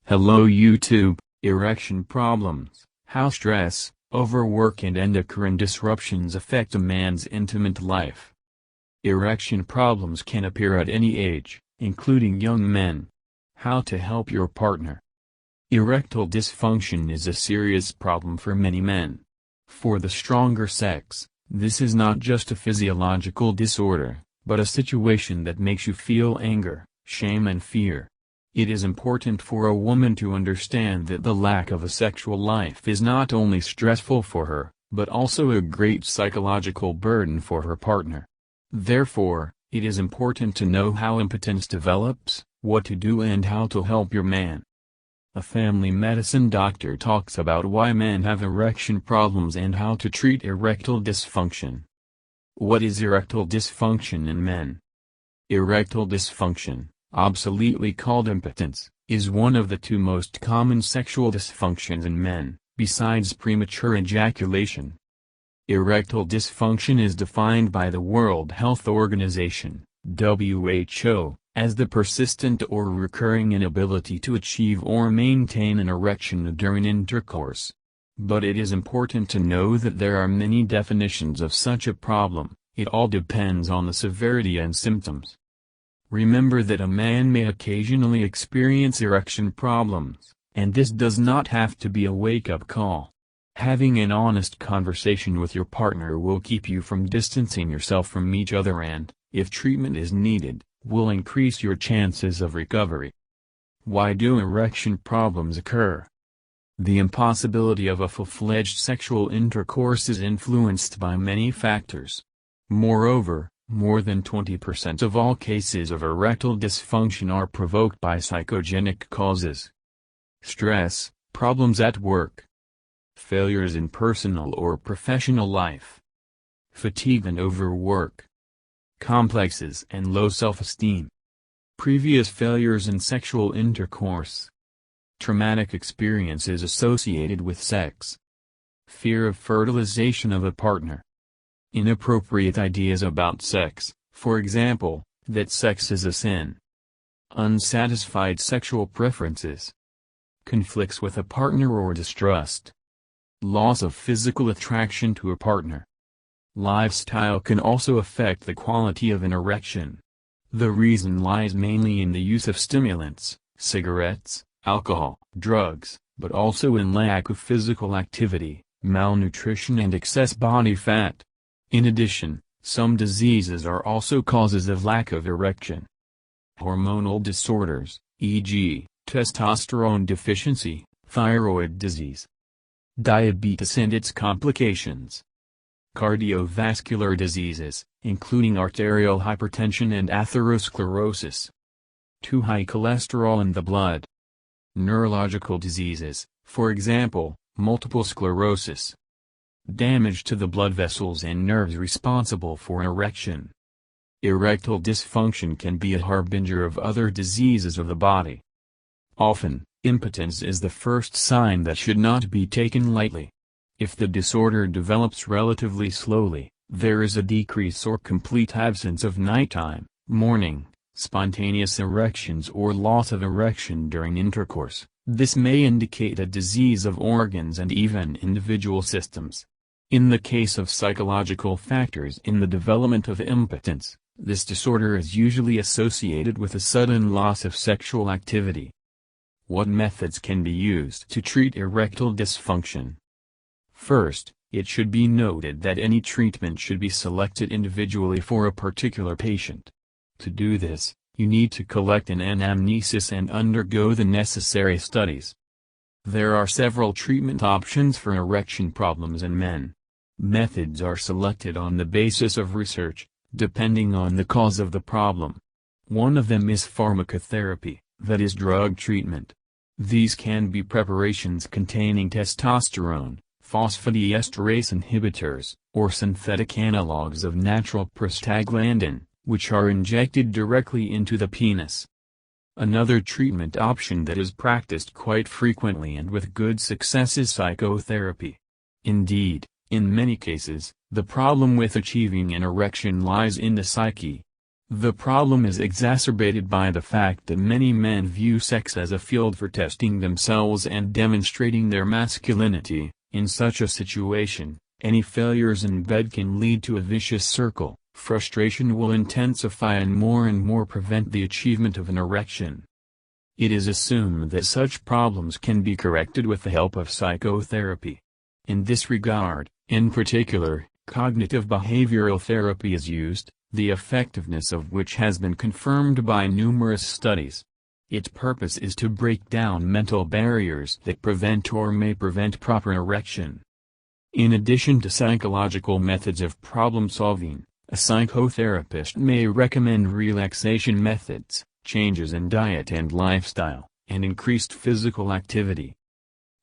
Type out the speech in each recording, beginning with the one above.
Hello YouTube, erection problems, how stress, overwork and endocrine disruptions affect a man's intimate life. Erection problems can appear at any age, including young men. How to help your partner. Erectile dysfunction is a serious problem for many men. For the stronger sex, this is not just a physiological disorder, but a situation that makes you feel anger, shame and fear. It is important for a woman to understand that the lack of a sexual life is not only stressful for her, but also a great psychological burden for her partner. Therefore, it is important to know how impotence develops, what to do and how to help your man. A family medicine doctor talks about why men have erection problems and how to treat erectile dysfunction. What is erectile dysfunction in men? Erectile dysfunction, obsoletely called impotence, is one of the two most common sexual dysfunctions in men, besides premature ejaculation. Erectile dysfunction is defined by the World Health Organization, WHO, as the persistent or recurring inability to achieve or maintain an erection during intercourse. But it is important to know that there are many definitions of such a problem. It all depends on the severity and symptoms. Remember that a man may occasionally experience erection problems, and this does not have to be a wake-up call. Having an honest conversation with your partner will keep you from distancing yourself from each other and, if treatment is needed, will increase your chances of recovery. Why do erection problems occur? The impossibility of a full-fledged sexual intercourse is influenced by many factors. Moreover, more than 20% of all cases of erectile dysfunction are provoked by psychogenic causes. Stress, problems at work, failures in personal or professional life, fatigue and overwork, complexes and low self-esteem, previous failures in sexual intercourse, traumatic experiences associated with sex, fear of fertilization of a partner, inappropriate ideas about sex, for example, that sex is a sin, unsatisfied sexual preferences, conflicts with a partner or distrust, loss of physical attraction to a partner. Lifestyle can also affect the quality of an erection. The reason lies mainly in the use of stimulants, cigarettes, alcohol, drugs, but also in lack of physical activity, malnutrition and excess body fat. In addition, some diseases are also causes of lack of erection. Hormonal disorders, e.g., testosterone deficiency, thyroid disease, diabetes and its complications, cardiovascular diseases, including arterial hypertension and atherosclerosis, too high cholesterol in the blood, neurological diseases, for example, multiple sclerosis, damage to the blood vessels and nerves responsible for an erection. Erectile dysfunction can be a harbinger of other diseases of the body. Often, impotence is the first sign that should not be taken lightly. If the disorder develops relatively slowly, there is a decrease or complete absence of nighttime, morning, spontaneous erections or loss of erection during intercourse. This may indicate a disease of organs and even individual systems. In the case of psychological factors in the development of impotence, this disorder is usually associated with a sudden loss of sexual activity. What methods can be used to treat erectile dysfunction? First, it should be noted that any treatment should be selected individually for a particular patient. To do this, you need to collect an anamnesis and undergo the necessary studies. There are several treatment options for erection problems in men. Methods are selected on the basis of research, depending on the cause of the problem. One of them is pharmacotherapy, that is drug treatment. These can be preparations containing testosterone, phosphodiesterase inhibitors, or synthetic analogs of natural prostaglandin, which are injected directly into the penis. Another treatment option that is practiced quite frequently and with good success is psychotherapy. Indeed, in many cases, the problem with achieving an erection lies in the psyche. The problem is exacerbated by the fact that many men view sex as a field for testing themselves and demonstrating their masculinity. In such a situation, any failures in bed can lead to a vicious circle. Frustration will intensify and more prevent the achievement of an erection. It is assumed that such problems can be corrected with the help of psychotherapy. In this regard, in particular, cognitive behavioral therapy is used, the effectiveness of which has been confirmed by numerous studies. Its purpose is to break down mental barriers that prevent or may prevent proper erection. In addition to psychological methods of problem solving, a psychotherapist may recommend relaxation methods, changes in diet and lifestyle, and increased physical activity.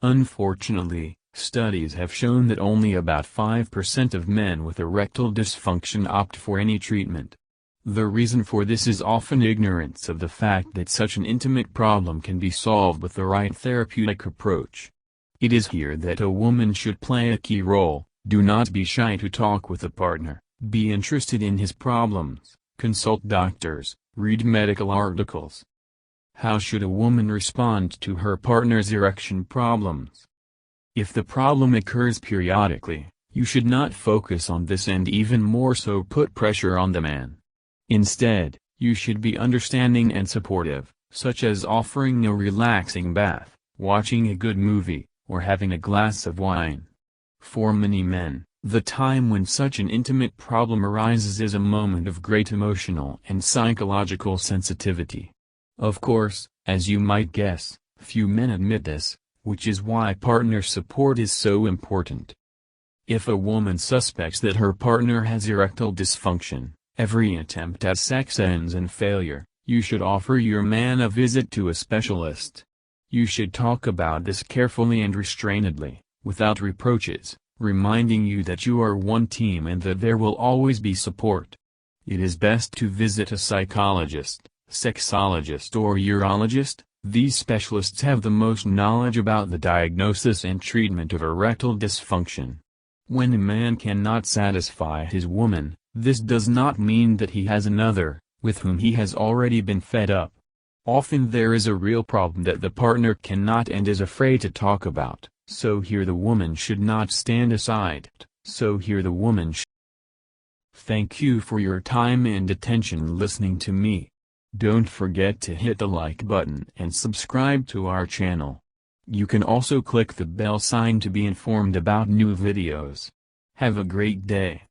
Unfortunately, studies have shown that only about 5% of men with erectile dysfunction opt for any treatment. The reason for this is often ignorance of the fact that such an intimate problem can be solved with the right therapeutic approach. It is here that a woman should play a key role. Do not be shy to talk with a partner, be interested in his problems, consult doctors, read medical articles. How should a woman respond to her partner's erection problems? If the problem occurs periodically, you should not focus on this and even more so put pressure on the man. Instead, you should be understanding and supportive, such as offering a relaxing bath, watching a good movie, or having a glass of wine. For many men, the time when such an intimate problem arises is a moment of great emotional and psychological sensitivity. Of course, as you might guess, few men admit this, which is why partner support is so important. If a woman suspects that her partner has erectile dysfunction, every attempt at sex ends in failure, you should offer your man a visit to a specialist. You should talk about this carefully and restrainedly, without reproaches, reminding you that you are one team and that there will always be support. It is best to visit a psychologist, sexologist or urologist. These specialists have the most knowledge about the diagnosis and treatment of erectile dysfunction. When a man cannot satisfy his woman, this does not mean that he has another, with whom he has already been fed up. Often there is a real problem that the partner cannot and is afraid to talk about, so here the woman should not stand aside, Thank you for your time and attention listening to me. Don't forget to hit the like button and subscribe to our channel. You can also click the bell sign to be informed about new videos. Have a great day.